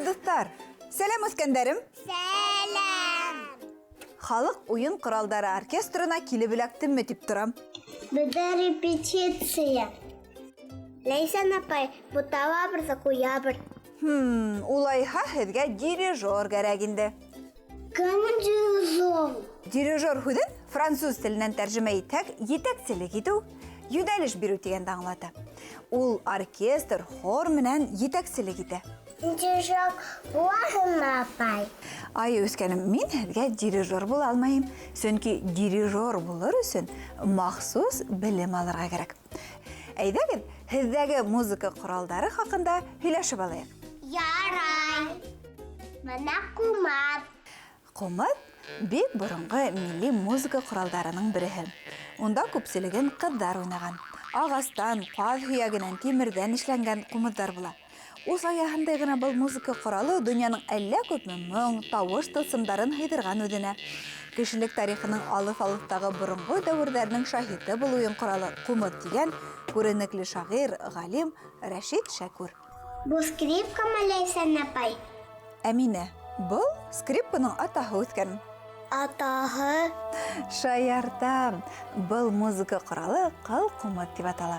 дуҫтар! Сәлем үҫкәндәрем! Сәлем! Халык уйын ҡоралдары оркестрына килеп эләктемме тип торам. Беҙҙә репетиция. Ләйсән апай, буталабыҙ, ҡуябыҙ. Улайһа һеҙгә дирижер кәрәк инде. Кем дирижер? Дирижер һүҙен француз теленән тәржемә итһәк, етәкселек итеү, йүнәлеш бирү тигәнде аңлата. Ул оркестр, хор менән етәкселек итә. Дирижер булаһыңмы, апай? Ай, үскәнем, мин һеҙгә дирижер була алмайым. Сөнки дирижер булыр өсөн махсус белем алырға кәрәк. Әйҙәгеҙ, һеҙҙәге музыка ҡоралдары хаҡында һөйләшеп алайыҡ. Ярай. Бына ҡумаҙ. Ҡумыҙ бик боронғо милли музыка ҡоралдарының береһе. Унда күпселеген ҡыҙҙар уйнаған. Ағастан, ҡаҙ һөйәгенән, тимерҙән эшләнгән ҡумыҙҙар була. Ул саяһындай ғына был музыка ҡоралы донъяның әллә күпме моң, тауыш тылсымдарын һыйҙырған үҙенә. Кешелек тарихының алыҫ-алыҫтағы боронғо дәүерҙәренең шаһиты был уйын ҡоралы ҡумыҙ тигән күренекле шағир, ғалим Рәшит Шәкүр. Бу скрипкамы, Ләйсән апай? Әминә, был скрипканың атаһы үҫкән. Атаһы? Шаяртам. Был музыка ҡоралы ҡыл-ҡумыҙ тип атала.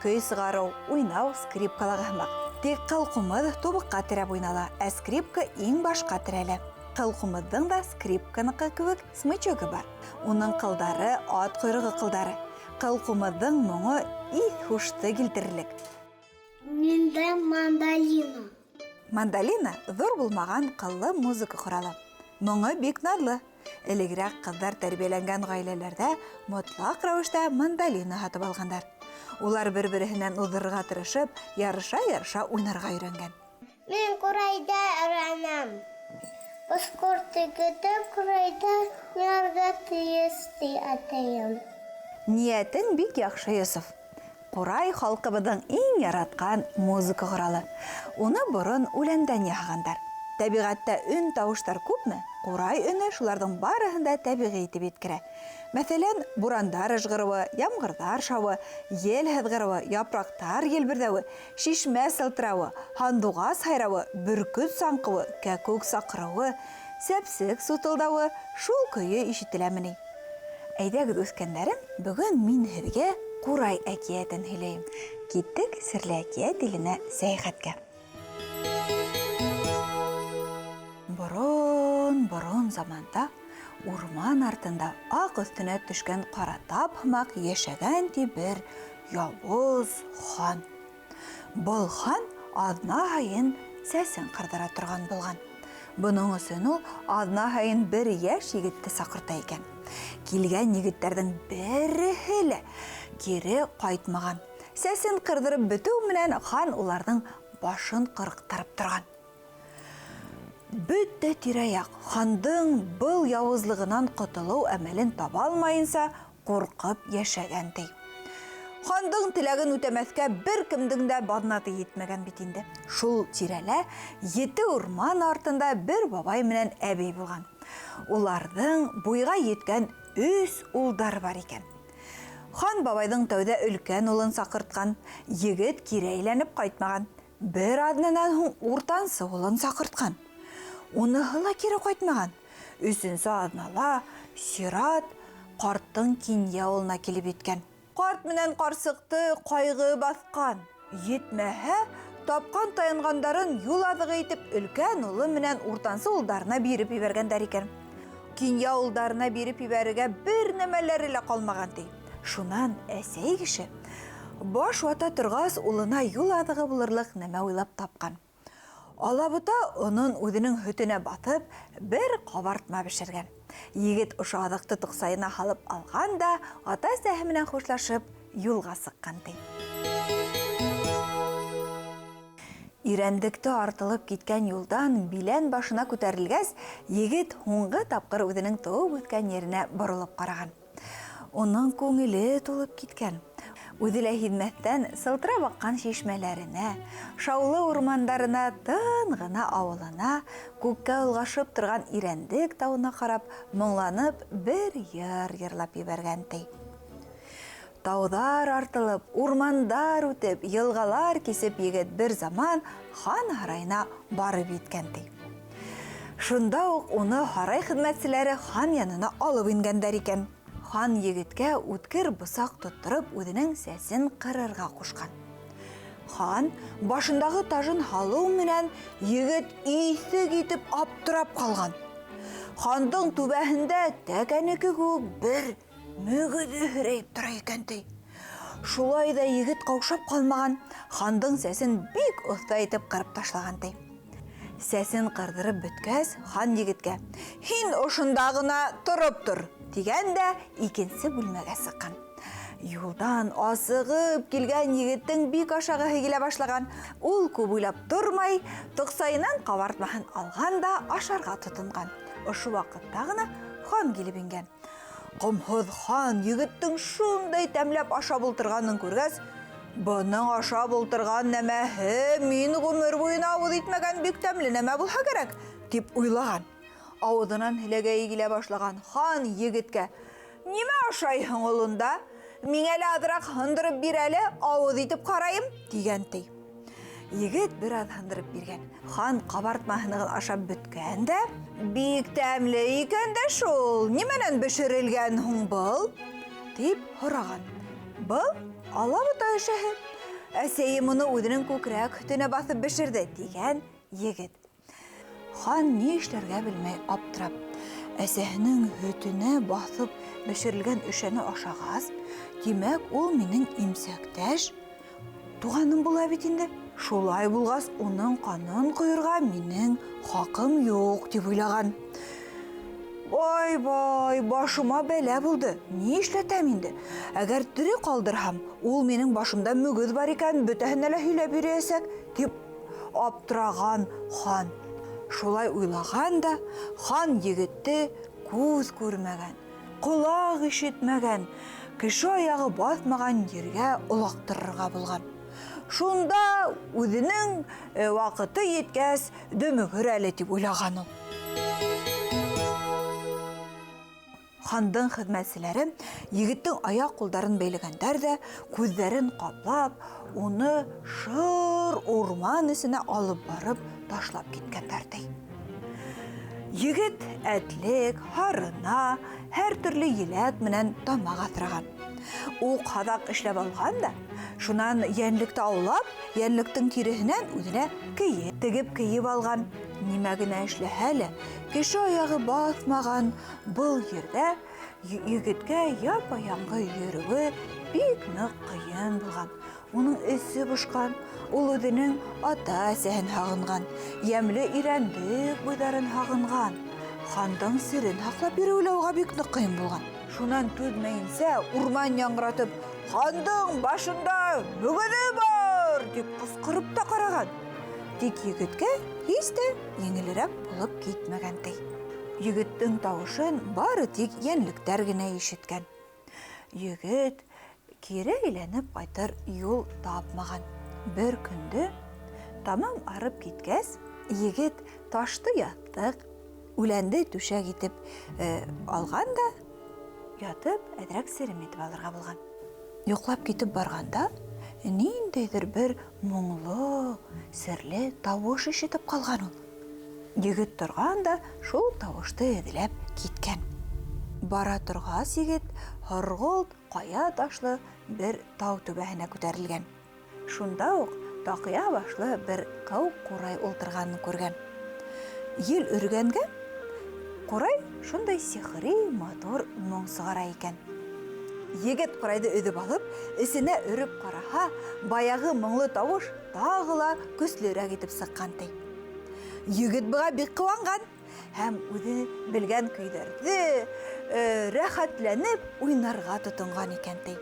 Көй сығарыу, уйнау скрипкалағы һымаҡ. Тик ҡыл-ҡумыҙ тубыҡҡа терәп уйнала, ә скрипка иң башҡа терәлә. Ҡыл-ҡумыҙҙың да скрипканыҡы кеүек смычогы бар. Уның ҡылдары ат ҡойроғо ҡылдары. Ҡыл-ҡумыҙҙың моңо иҫ-һушты килтерерлек. Миндә мандолина. Мандолина ҙур булмаған ҡыллы музыка ҡоралы. Моңо бик наҙлы. Элегерәк ҡыҙҙар тәрбиәләнгән ғаиләләрҙә мотлаҡ рәүештә мандолина һатып алғандар. Улар бер-береһенән уҙырға тырышып, ярыша-ярыша уйнарға өйрәнгән. Мин ҡурайҙа өйрәнәм. Оскортигеҙҙе ҡурайҙа ярға тейеш ти атайым. Ниәтең бик яҡшы, Йософ. Ҡурай халҡыбыҙҙың иң яратҡан музыка ҡоралы. Уны борон үләндән яһағандар. Тәбиғәттә өн тауыштар күпме? Ҡурай өне шуларҙың барыһында тәбиғи итеп еткерә. Мәҫәлән, бурандар ыжғырыуы, ямғырҙар шауы, ел һыҙғырыуы, япраҡтар елберҙәүе, шишмә сылтырауы, һандуғас һайрауы, бөркөт саңҡыуы, кәкүк саҡырыуы, сәпсек сутылдауы, шул көйө ишетеләме ни? Әйҙәгеҙ, үҫкәндәрем, бөгөн мин һеҙгә Ҡурай әкиәтен һөйләйем. Киттек серле әкиәт иленә сәйәхәткә. Борон заманда урман артында аҡ өҫтөнә төшкән ҡаратап һымаҡ йәшәгән ти бер яуыз хан. Был хан аҙна һайын сәсен ҡырҙыра торған булған. Бының өсөн ул аҙна һайын бер йәш егетте саҡырта икән. Килгән егеттәрҙең береһе лә кире ҡайтмаған. Сәсен ҡырҙырып бөтөү менән хан уларҙың башын ҡырҡтырып торған. Бөтә тирә-яҡ хандың был яуызлығынан ҡотолоу әмәлен таба алмайынса ҡурҡып йәшәгән ти. Хандың теләген үтәмәҫкә бер кемдең дә баҙнаты етмәгән бит инде. Шул тирәлә 7 урман артында бер бабай менән әбей булған. Уларҙың буйға еткән 3 улдар бар икән. Хан бабайҙың тәүҙә өлкән улын саҡыртҡан, егет кире әйләнеп ҡайтмаған. Бер аҙнанан һуң уртансы улын саҡыртҡан. Уныһы ла кире ҡайтмаған. 3-нсе аҙнала Сират ҡарттың Кинйә ауылына килеп еткән. Ҡарт менән ҡарсыҡты ҡайғы баҫҡан. Етмәһә, тапҡан таянғандарын юл аҙығы итеп өлкән улы менән уртансы улдарына биреп ебәргәндәр икән. Кинйә ауылдарына биреп ебәрергә бер нәмәләре лә ҡалмаған ти. Шунан әсәй кеше баш вата торғас улына юл аҙығы булырлыҡ нәмә уйлап тапҡан. Алабута onun үҙенең һөтөнә баҫып, бер ҡабартма бешергән. Егет ошо аҙыҡты тоҡсайына һалып алған да, ата-әсәһе менән хушлашып, юлға сыҡҡан ти. Ирәндекте артылып киткән юлдан билән башына күтәрелгәс, егет һуңғы тапҡыр үҙенең тыуып үҫкән еренә боролоп ҡараған. Уның күңеле тулып киткән. Үҙе лә һиҙмәҫтән сылтырап аҡҡан шишмәләренә, шаулы урмандарына, тын ғына ауылына, күккә олғашып торған Ирәндек тауына ҡарап, моңланып, бер йыр йырлап ебәргән ти. Таудар артылып, урмандар үтеп, йылғалар кесіп егет бір заман хан һарайына барып еткенді. Шунда уq оны һарай хезмәтчеләре хан янына алып ингәндәр икән. Хан егеткә үткер бысак тоттырып, үҙенең сәсен кырырга кушкан. Хан башындагы тажын һалыу менән егет исе китеп аптырап калган. Хандың түбәһендә тәкәнеке күк бер мөгезе һерәйеп тора икән ди. Шулай да егет каушап калмаган, хандың сәсен бик оҫта итеп кырып ташлаган ди. Сәсен кырдырып бөткәс, хан егеткә: "Һин ошонда гына торып тур" дигән дә икенсе бүлмәгә сыккан. Юлдан асығып килгән егеттең бик ашағыһы килә башлаган. Ул күп уйлап тормай, тоҡсайынан ҡабартмаһын алған да ашарға тотонған. Ошо ваҡытта ғына хан килеп ингән. Ҡомһоҙ хан егеттең шундай тәмләп ашап ултырғанын күргәс, бының ашап ултырған нәмәһе мин ғүмер буйына ауыҙ итмәгән бик тәмле нәмә булһа кәрәк, тип уйлаған. Ауыҙынан һеләгәйе килә башлаган хан егеткә: "Нимә ашайһың улында? Миңә лә аҙыраҡ һындырып бир әле, ауыҙ итеп ҡарайым" дигән ти. Егет бер аҙ һындырып биргән. Хан ҡабартмаһын ашап бөткән дә: "Бик тәмле икән дә шул, нимәнән бешерелгән һуң был?" дип һораған. "Был алабута эшеһе. Әсәйем уны үҙенең күкрәк һөтөнә баҫып бешерҙе" дигән егет. Хан ни эшләргә белмәй аптырап, әсәһенең һөтөнә баҫып бешерелгән өшәне ашағас, тимәк, ул минең имсәктәш туғаным була бит инде. Шулай булғас, уның ҡанын ҡойорға минең хаҡым юҡ, тип уйлаған. Ой-бай, башыма бәлә булды. Ни эшләтәм инде? Әгәр тере ҡалдырһам, ул минең башымда мөгөҙ бар икән, бөтәһенә лә һөйләп бирәсәк, тип аптыраған хан. Шулай уйлаған да, хан егетте күҙ күрмәгән, ҡолаҡ ишетмәгән, кеше аяғы баҫмаған ергә олаҡтырырға булған. Шунда үҙенең ваҡыты еткәс, дөмөгөр әле тип уйлаған ул. Хандың хеҙмәтселәре егеттең аяҡ-ҡулдарын бәйләгәндәр дә, күҙҙәрен ҡаплап, уны шыр урман эсенә алып барып ташлап киткәндәр ди. Егет әтлек, һарына, һәр төрлө еләк менән тамаҡ аҫраған. Ул ҡаҙаҡ эшләп алған да, шунан йәнлекте аулап, йәнлектең тиреһенән үҙенә кейеп тегеп кейеп алған. Нимә генә эшләһә лә, кеше аяғы баҫмаған был ерҙә егеткә япа-яңғы йөрөүе бик ныҡ ҡыйын булған. Уның эсе бошҡан, ул үҙенең ата-әсәһен һағынған, йәмле ирәндек буйҙарын һағынған. Хандың серен һаҡлап биреү лә уға бик ныҡ ҡыйын булған. Шунан түҙмәйенсә урман яңғыратып: "Хандың башында мөгөҙө бар!" дип ҡысҡырып та ҡараған. Тик егеткә һис тә еңелерәк булып китмәгән ти. Егеттең тауышын бары тик йәнлектәр генә ишеткән. Егет кире әйләнеп ҡайтыр юл тапмаған. Бер көндө, тамам арып киткәс, егет ташты яҫтыҡ, үләнде түшәк итеп алған да, ятып, әҙерәк серем итеп алырға булған. Йоҡлап китеп барғанда, ниндәйҙер бер моңло, серле тауыш ишетеп ҡалған ул. Егет торған да шул тауышты эҙләп киткән. Бара торғас, егет һорғолт, ҡая ташлы бер тау түбәһенә күтәрелгән. Шунда уҡ таҡыя башлы бер ҡыу ҡурай ултырғанын күргән. Ел өргәнгә, ҡурай шундай сихри, матур моң сығара икән. Егет ҡурайҙы өҙөп алып, эсенә өрөп ҡараһа, баяғы моңло тауыш тағы ла көслөрәк итеп сыҡҡан ти. Егет быға бик ҡыуанған һәм үҙе белгән көйҙәрҙе рәхәтләнеп уйнарға тотонған икән ти.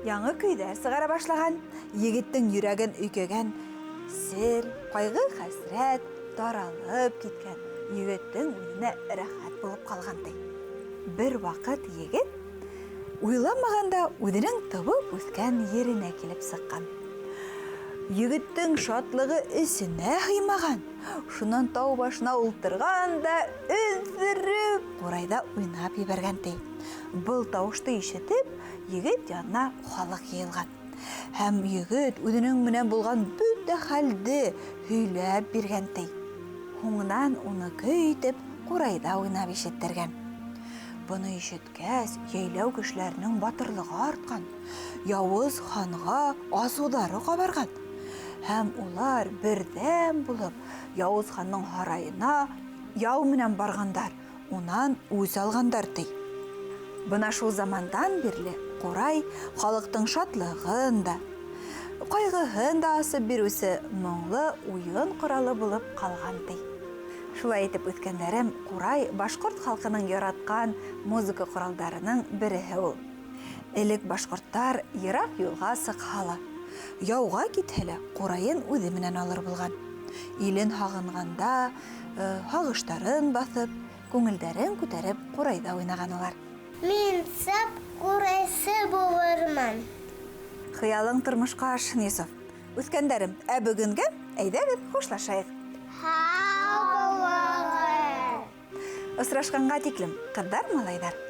Яңы көйҙәр сығара башлаған, егеттең йөрәген өйкәгән сер, ҡайғы, хәсрәт таралып киткән. Егеттең үҙенә рәхәт булып ҡалған ти. Бер ваҡыт егет уйламағанда үҙенең тыуып үҫкән еренә килеп сыҡҡан. Егеттең шатлығы эсенә һыймаған. Шунан тау башына ултырған да өҙҙөрөп ҡурайҙа уйнап ебәргән ти. Был тауышты ишетеп, егет янына халык йыелган. Һәм егет үзенең менән булган бөтә хәлде һөйләп биргән ти. Һуңынан уны көйтеп, курайда уйнап ишеттергән. Буны ишеткәс, яйлау кешеләренең батырлыгы арткан. Явыз ханга асудары кабарган. Һәм улар бердәм булып, явыз ханның һарайына яу менән баргандар. Унан үз алгандар ти. Бына шул замандан бирле Курай халыктың шатлыгын да, кайгыһын да асып бирүсе моңлы уен коралы булып калган ти. Шулай итеп үткәннәрем, Курай башкорт халкының яраткан музыка коралдарының береһе ул. Элек башкорттар ерак юлга сыкһалар. Яуга китһәләр, Курайын үзе менән алыр булган. Илен һагынганда, һагыштарын басып, күңелдәрен күтәреп Курайда уйнаган улар. Мин сап курайсы булырмын. Хыялың тормышка ашсын, Йосыф. Үткәндәрем, ә бүгенгә әйдәгез хушлашайык. Һау булыгыз. Осрашканга тиклем, кыздар, малайдар.